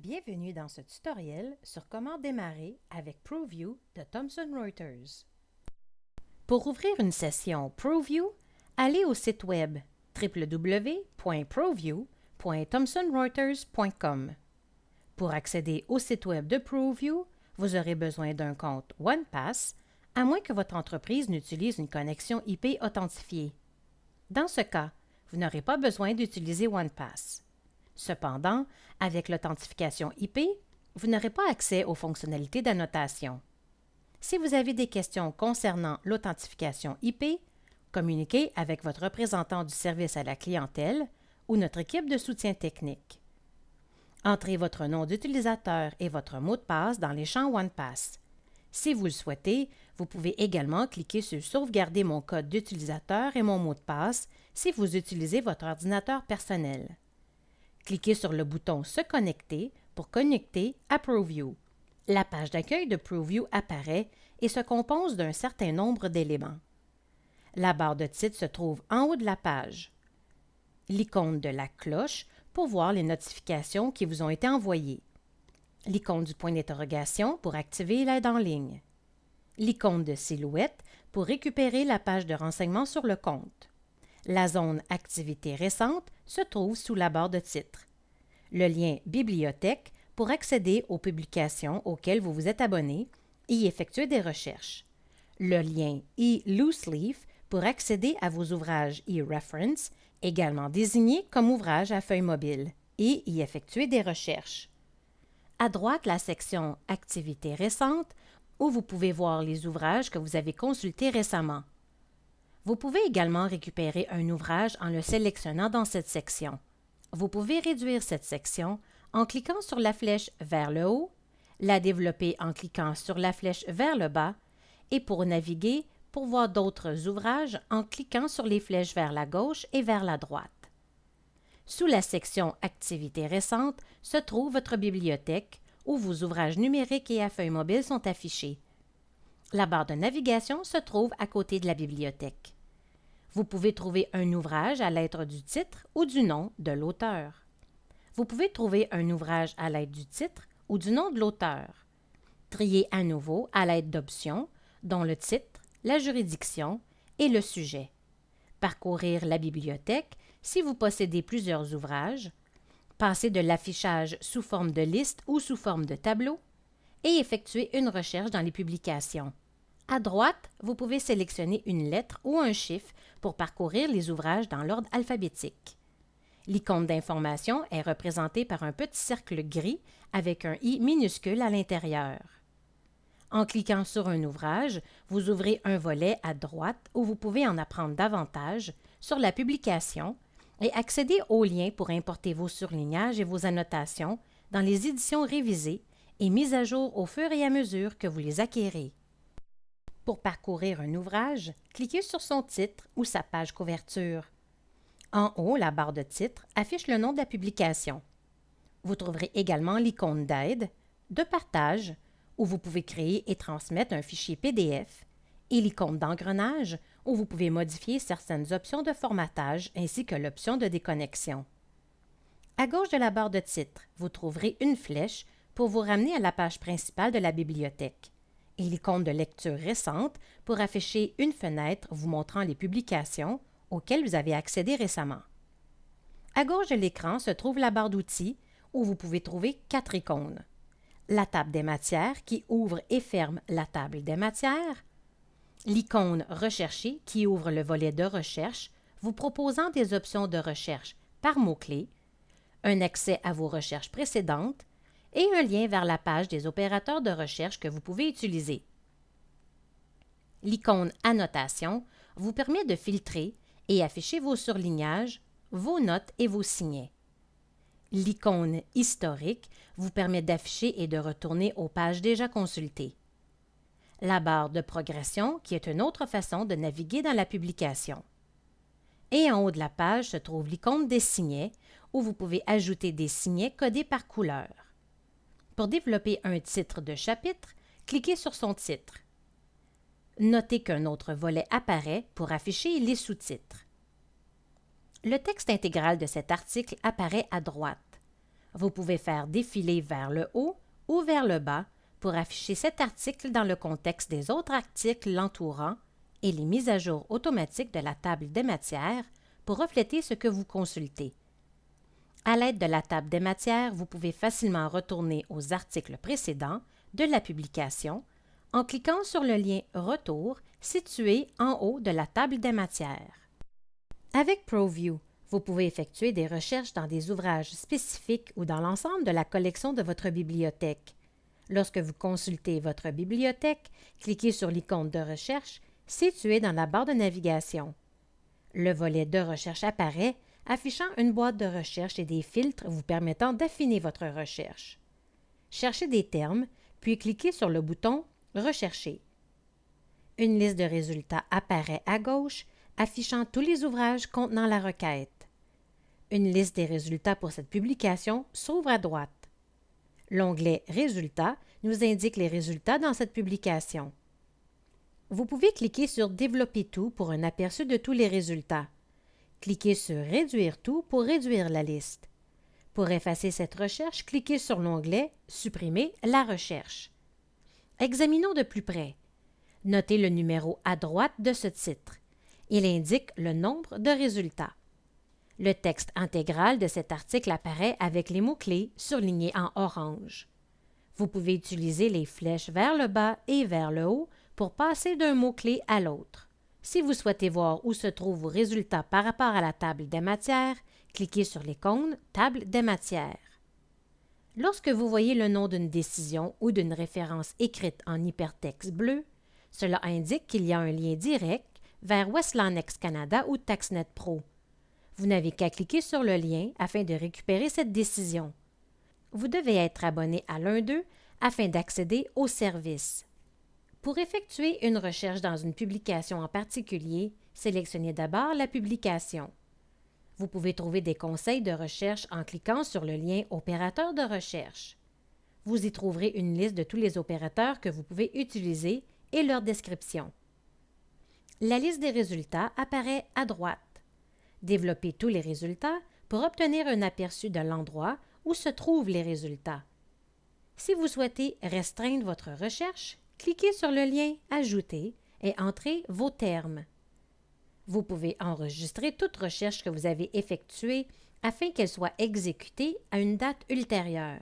Bienvenue dans ce tutoriel sur comment démarrer avec ProView de Thomson Reuters. Pour ouvrir une session ProView, allez au site web www.proview.thomsonreuters.com. Pour accéder au site web de ProView, vous aurez besoin d'un compte OnePass, à moins que votre entreprise n'utilise une connexion IP authentifiée. Dans ce cas, vous n'aurez pas besoin d'utiliser OnePass. Cependant, avec l'authentification IP, vous n'aurez pas accès aux fonctionnalités d'annotation. Si vous avez des questions concernant l'authentification IP, communiquez avec votre représentant du service à la clientèle ou notre équipe de soutien technique. Entrez votre nom d'utilisateur et votre mot de passe dans les champs OnePass. Si vous le souhaitez, vous pouvez également cliquer sur « Sauvegarder mon code d'utilisateur et mon mot de passe » si vous utilisez votre ordinateur personnel. Cliquez sur le bouton « Se connecter » pour connecter à ProView. La page d'accueil de ProView apparaît et se compose d'un certain nombre d'éléments. La barre de titre se trouve en haut de la page. L'icône de la cloche pour voir les notifications qui vous ont été envoyées. L'icône du point d'interrogation pour activer l'aide en ligne. L'icône de silhouette pour récupérer la page de renseignements sur le compte. La zone « Activités récentes » se trouve sous la barre de titre. Le lien « Bibliothèque » pour accéder aux publications auxquelles vous vous êtes abonné et y effectuer des recherches. Le lien « e-Looseleaf » pour accéder à vos ouvrages e-Reference, également désignés comme ouvrages à feuille mobile, et y effectuer des recherches. À droite, la section « Activités récentes » où vous pouvez voir les ouvrages que vous avez consultés récemment. Vous pouvez également récupérer un ouvrage en le sélectionnant dans cette section. Vous pouvez réduire cette section en cliquant sur la flèche vers le haut, la développer en cliquant sur la flèche vers le bas et pour naviguer, pour voir d'autres ouvrages en cliquant sur les flèches vers la gauche et vers la droite. Sous la section « Activités récentes » se trouve votre bibliothèque où vos ouvrages numériques et à feuille mobile sont affichés. La barre de navigation se trouve à côté de la bibliothèque. Vous pouvez trouver un ouvrage à l'aide du titre ou du nom de l'auteur. Vous pouvez trouver un ouvrage à l'aide du titre ou du nom de l'auteur. Trier à nouveau à l'aide d'options, dont le titre, la juridiction et le sujet. Parcourir la bibliothèque si vous possédez plusieurs ouvrages. Passer de l'affichage sous forme de liste ou sous forme de tableau et effectuer une recherche dans les publications. À droite, vous pouvez sélectionner une lettre ou un chiffre pour parcourir les ouvrages dans l'ordre alphabétique. L'icône d'information est représentée par un petit cercle gris avec un « i » minuscule à l'intérieur. En cliquant sur un ouvrage, vous ouvrez un volet à droite où vous pouvez en apprendre davantage sur la publication et accéder aux liens pour importer vos surlignages et vos annotations dans les éditions révisées et mises à jour au fur et à mesure que vous les acquérez. Pour parcourir un ouvrage, cliquez sur son titre ou sa page couverture. En haut, la barre de titre affiche le nom de la publication. Vous trouverez également l'icône d'aide, de partage, où vous pouvez créer et transmettre un fichier PDF, et l'icône d'engrenage, où vous pouvez modifier certaines options de formatage ainsi que l'option de déconnexion. À gauche de la barre de titre, vous trouverez une flèche pour vous ramener à la page principale de la bibliothèque et l'icône de lecture récente pour afficher une fenêtre vous montrant les publications auxquelles vous avez accédé récemment. À gauche de l'écran se trouve la barre d'outils où vous pouvez trouver 4 icônes. La table des matières qui ouvre et ferme la table des matières, l'icône « Rechercher » qui ouvre le volet de recherche, vous proposant des options de recherche par mots-clés, un accès à vos recherches précédentes et un lien vers la page des opérateurs de recherche que vous pouvez utiliser. L'icône « Annotation » vous permet de filtrer et afficher vos surlignages, vos notes et vos signets. L'icône « Historique » vous permet d'afficher et de retourner aux pages déjà consultées. La barre de progression qui est une autre façon de naviguer dans la publication. Et en haut de la page se trouve l'icône des signets où vous pouvez ajouter des signets codés par couleur. Pour développer un titre de chapitre, cliquez sur son titre. Notez qu'un autre volet apparaît pour afficher les sous-titres. Le texte intégral de cet article apparaît à droite. Vous pouvez faire défiler vers le haut ou vers le bas pour afficher cet article dans le contexte des autres articles l'entourant et les mises à jour automatiques de la table des matières pour refléter ce que vous consultez. À l'aide de la table des matières, vous pouvez facilement retourner aux articles précédents de la publication en cliquant sur le lien « Retour » situé en haut de la table des matières. Avec ProView, vous pouvez effectuer des recherches dans des ouvrages spécifiques ou dans l'ensemble de la collection de votre bibliothèque. Lorsque vous consultez votre bibliothèque, cliquez sur l'icône de recherche située dans la barre de navigation. Le volet de recherche apparaît, affichant une boîte de recherche et des filtres vous permettant d'affiner votre recherche. Cherchez des termes, puis cliquez sur le bouton « Rechercher ». Une liste de résultats apparaît à gauche, affichant tous les ouvrages contenant la requête. Une liste des résultats pour cette publication s'ouvre à droite. L'onglet « Résultats » nous indique les résultats dans cette publication. Vous pouvez cliquer sur « Développer tout » pour un aperçu de tous les résultats. Cliquez sur « Réduire tout » pour réduire la liste. Pour effacer cette recherche, cliquez sur l'onglet « Supprimer la recherche ». Examinons de plus près. Notez le numéro à droite de ce titre. Il indique le nombre de résultats. Le texte intégral de cet article apparaît avec les mots-clés surlignés en orange. Vous pouvez utiliser les flèches vers le bas et vers le haut pour passer d'un mot-clé à l'autre. Si vous souhaitez voir où se trouvent vos résultats par rapport à la table des matières, cliquez sur l'icône « Table des matières ». Lorsque vous voyez le nom d'une décision ou d'une référence écrite en hypertexte bleu, cela indique qu'il y a un lien direct vers Westlanex Canada ou TaxNet Pro. Vous n'avez qu'à cliquer sur le lien afin de récupérer cette décision. Vous devez être abonné à l'un d'eux afin d'accéder au service. Pour effectuer une recherche dans une publication en particulier, sélectionnez d'abord la publication. Vous pouvez trouver des conseils de recherche en cliquant sur le lien « Opérateur de recherche ». Vous y trouverez une liste de tous les opérateurs que vous pouvez utiliser et leur description. La liste des résultats apparaît à droite. Développez tous les résultats pour obtenir un aperçu de l'endroit où se trouvent les résultats. Si vous souhaitez restreindre votre recherche, cliquez sur le lien « Ajouter » et entrez vos termes. Vous pouvez enregistrer toute recherche que vous avez effectuée afin qu'elle soit exécutée à une date ultérieure.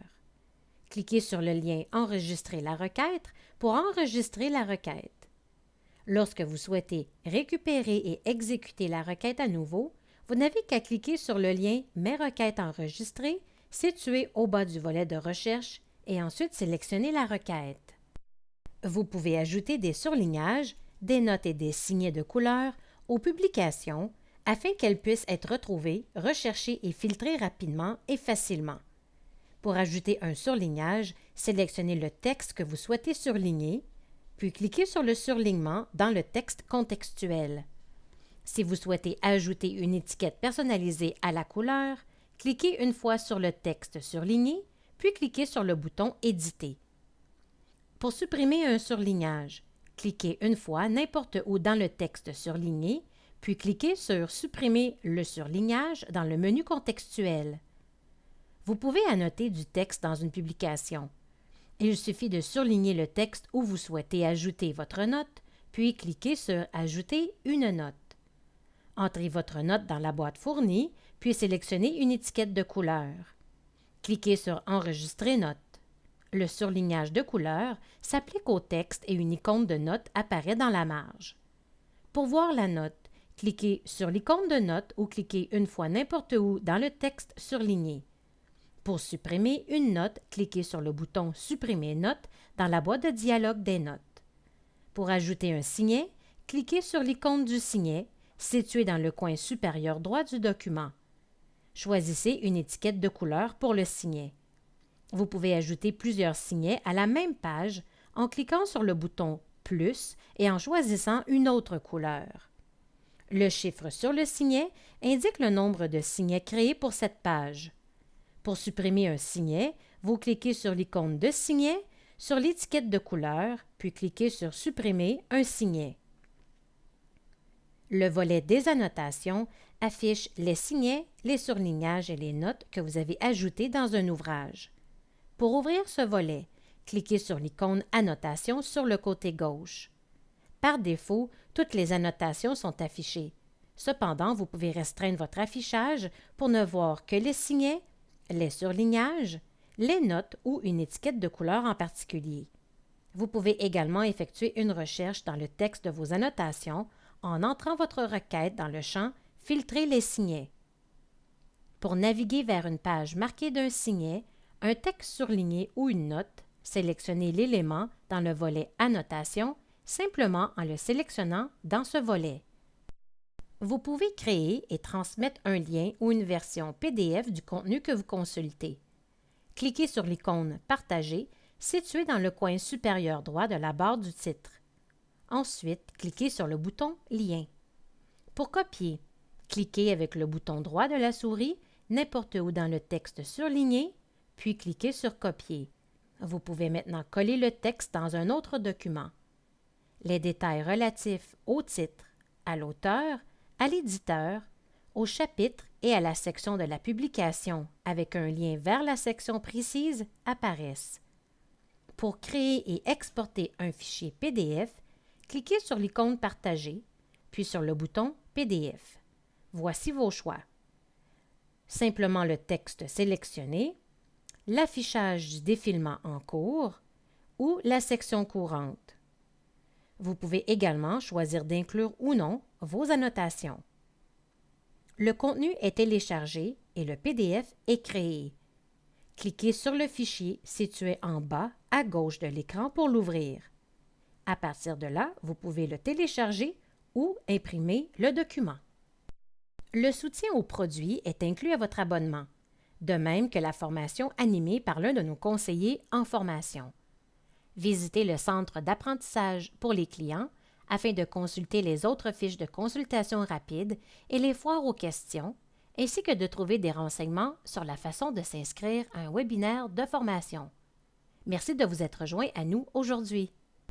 Cliquez sur le lien « Enregistrer la requête » pour enregistrer la requête. Lorsque vous souhaitez récupérer et exécuter la requête à nouveau, vous n'avez qu'à cliquer sur le lien « Mes requêtes enregistrées » situé au bas du volet de recherche et ensuite sélectionner la requête. Vous pouvez ajouter des surlignages, des notes et des signets de couleur aux publications afin qu'elles puissent être retrouvées, recherchées et filtrées rapidement et facilement. Pour ajouter un surlignage, sélectionnez le texte que vous souhaitez surligner, puis cliquez sur le surlignement dans le texte contextuel. Si vous souhaitez ajouter une étiquette personnalisée à la couleur, cliquez une fois sur le texte surligné, puis cliquez sur le bouton « Éditer ». Pour supprimer un surlignage, cliquez une fois n'importe où dans le texte surligné, puis cliquez sur « Supprimer le surlignage » dans le menu contextuel. Vous pouvez annoter du texte dans une publication. Il suffit de surligner le texte où vous souhaitez ajouter votre note, puis cliquez sur « Ajouter une note ». Entrez votre note dans la boîte fournie, puis sélectionnez une étiquette de couleur. Cliquez sur « Enregistrer note ». Le surlignage de couleur s'applique au texte et une icône de note apparaît dans la marge. Pour voir la note, cliquez sur l'icône de note ou cliquez une fois n'importe où dans le texte surligné. Pour supprimer une note, cliquez sur le bouton « Supprimer note » dans la boîte de dialogue des notes. Pour ajouter un signet, cliquez sur l'icône du signet située dans le coin supérieur droit du document. Choisissez une étiquette de couleur pour le signet. Vous pouvez ajouter plusieurs signets à la même page en cliquant sur le bouton « Plus » et en choisissant une autre couleur. Le chiffre sur le signet indique le nombre de signets créés pour cette page. Pour supprimer un signet, vous cliquez sur l'icône de signet, sur l'étiquette de couleur, puis cliquez sur « Supprimer un signet ». Le volet des annotations affiche les signets, les surlignages et les notes que vous avez ajoutés dans un ouvrage. Pour ouvrir ce volet, cliquez sur l'icône Annotations sur le côté gauche. Par défaut, toutes les annotations sont affichées. Cependant, vous pouvez restreindre votre affichage pour ne voir que les signets, les surlignages, les notes ou une étiquette de couleur en particulier. Vous pouvez également effectuer une recherche dans le texte de vos annotations en entrant votre requête dans le champ « Filtrer les signets ». Pour naviguer vers une page marquée d'un signet, un texte surligné ou une note, sélectionnez l'élément dans le volet « Annotations » simplement en le sélectionnant dans ce volet. Vous pouvez créer et transmettre un lien ou une version PDF du contenu que vous consultez. Cliquez sur l'icône « Partager » située dans le coin supérieur droit de la barre du titre. Ensuite, cliquez sur le bouton « Lien ». Pour copier, cliquez avec le bouton droit de la souris n'importe où dans le texte surligné, puis cliquez sur « Copier ». Vous pouvez maintenant coller le texte dans un autre document. Les détails relatifs au titre, à l'auteur, à l'éditeur, au chapitre et à la section de la publication avec un lien vers la section précise apparaissent. Pour créer et exporter un fichier PDF, cliquez sur l'icône « Partager », puis sur le bouton « PDF ». Voici vos choix. Simplement le texte sélectionné, l'affichage du défilement en cours ou la section courante. Vous pouvez également choisir d'inclure ou non vos annotations. Le contenu est téléchargé et le PDF est créé. Cliquez sur le fichier situé en bas à gauche de l'écran pour l'ouvrir. À partir de là, vous pouvez le télécharger ou imprimer le document. Le soutien au produit est inclus à votre abonnement, de même que la formation animée par l'un de nos conseillers en formation. Visitez le centre d'apprentissage pour les clients afin de consulter les autres fiches de consultation rapide et les foires aux questions, ainsi que de trouver des renseignements sur la façon de s'inscrire à un webinaire de formation. Merci de vous être joint à nous aujourd'hui.